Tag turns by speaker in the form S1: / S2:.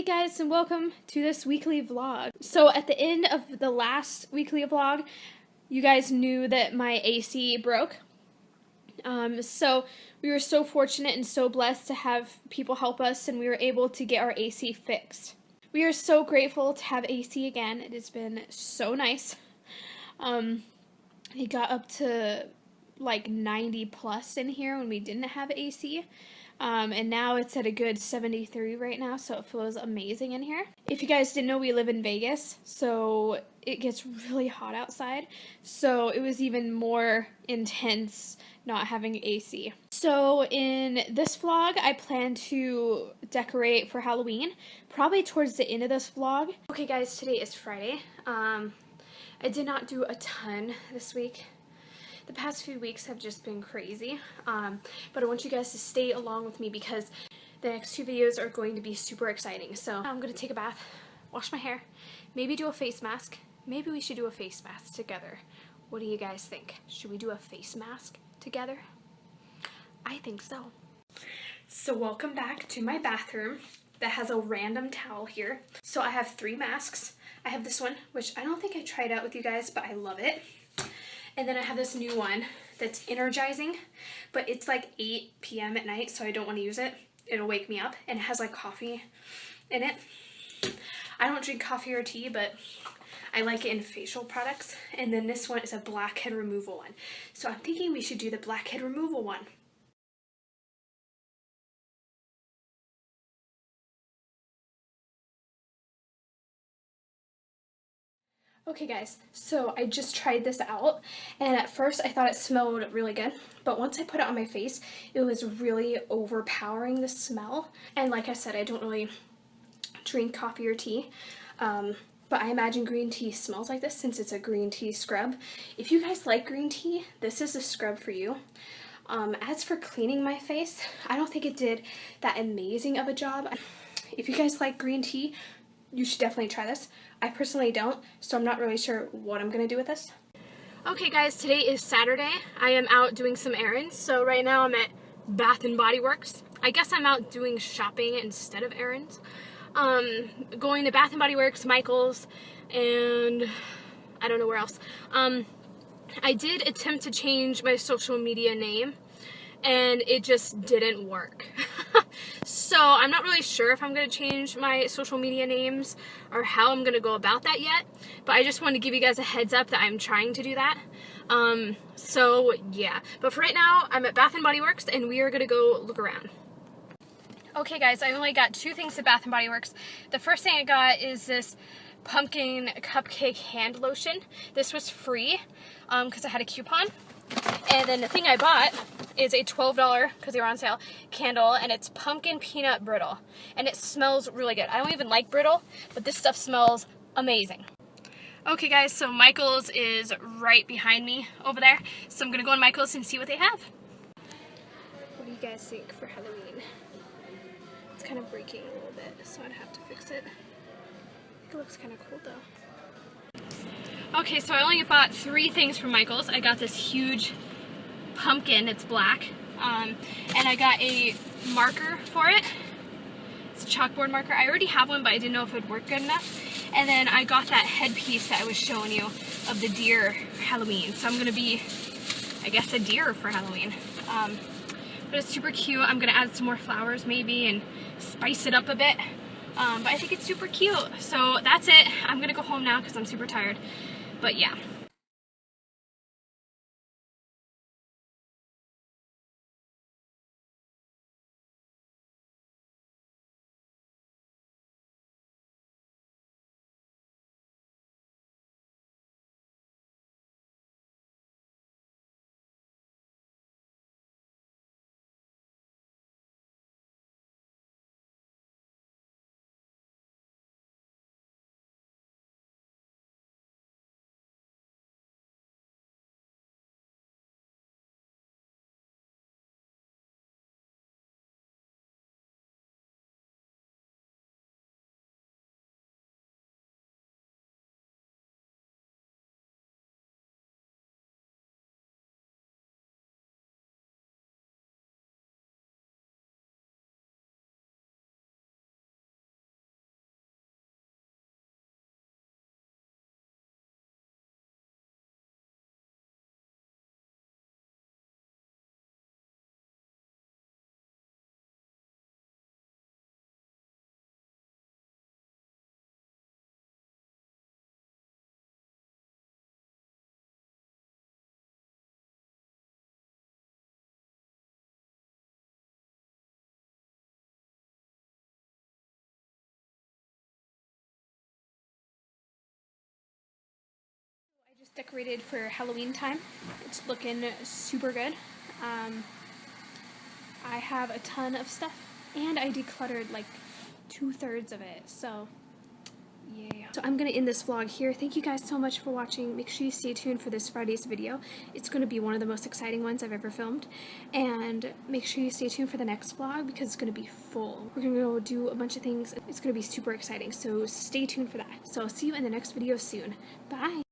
S1: guys, and welcome to this weekly vlog. So at the end of the last weekly vlog, you guys knew that my AC broke. So we were so fortunate and so blessed to have people help us, and we were able to get our AC fixed. We are so grateful to have AC again. It has been so nice. It got up to like 90 plus in here when we didn't have AC. And now it's at a good 73 right now, so it feels amazing in here. If you guys didn't know, we live in Vegas, so it gets really hot outside, so it was even more intense not having AC. So in this vlog, I plan to decorate for Halloween, probably towards the end of this vlog. Okay guys, today is Friday. I did not do a ton this week. The past few weeks have just been crazy, but I want you guys to stay along with me because the next two videos are going to be super exciting. So I'm going to take a bath, wash my hair, maybe do a face mask. Maybe we should do a face mask together. What do you guys think? Should we do a face mask together? I think so. So welcome back to my bathroom that has a random towel here. So I have three masks. I have this one, which I don't think I tried out with you guys, but I love it. And then I have this new one that's energizing, but it's like 8 p.m. at night, so I don't want to use it. It'll wake me up, and it has like coffee in it. I don't drink coffee or tea, but I like it in facial products. And then this one is a Blackhead Removal one. So I'm thinking we should do the Blackhead Removal one. Okay guys, so I just tried this out, and at first I thought it smelled really good, but once I put it on my face, it was really overpowering, the smell. And like I said, I don't really drink coffee or tea, but I imagine green tea smells like this since it's a green tea scrub. If you guys like green tea, this is a scrub for you. As for cleaning my face, I don't think it did that amazing of a job. If you guys like green tea, you should definitely try this. I personally don't, so I'm not really sure what I'm going to do with this. Okay guys, today is Saturday. I am out doing some errands. So right now I'm at Bath & Body Works. I guess I'm out doing shopping instead of errands. Going to Bath & Body Works, Michael's, and I don't know where else. I did attempt to change my social media name, and it just didn't work. So I'm not really sure if I'm going to change my social media names or how I'm going to go about that yet, but I just want to give you guys a heads up that I'm trying to do that. So yeah, but for right now I'm at Bath & Body Works and we are going to go look around. Okay guys, I only got two things at Bath & Body Works. The first thing I got is this pumpkin cupcake hand lotion. This was free because I had a coupon. And then the thing I bought is a $12, because they were on sale, candle, and it's pumpkin peanut brittle. And it smells really good. I don't even like brittle, but this stuff smells amazing. Okay guys, so Michael's is right behind me over there. So I'm going to go in Michael's and see what they have. What do you guys think for Halloween? It's kind of breaking a little bit, so I'd have to fix it. I think it looks kind of cool though. Okay, so I only bought three things from Michael's. I got this huge pumpkin, it's black, and I got a marker for it. It's a chalkboard marker. I already have one, but I didn't know if it would work good enough. And then I got that headpiece that I was showing you of the deer for Halloween. So I'm going to be, I guess, a deer for Halloween. But it's super cute. I'm going to add some more flowers maybe and spice it up a bit. But I think it's super cute. So that's it. I'm going to go home now because I'm super tired. But yeah. Just decorated for Halloween time. It's looking super good. I have a ton of stuff, and I decluttered like 2/3 of it, so yeah. So I'm going to end this vlog here. Thank you guys so much for watching. Make sure you stay tuned for this Friday's video. It's going to be one of the most exciting ones I've ever filmed. And make sure you stay tuned for the next vlog because it's going to be full. We're going to go do a bunch of things. It's going to be super exciting, so stay tuned for that. So I'll see you in the next video soon. Bye!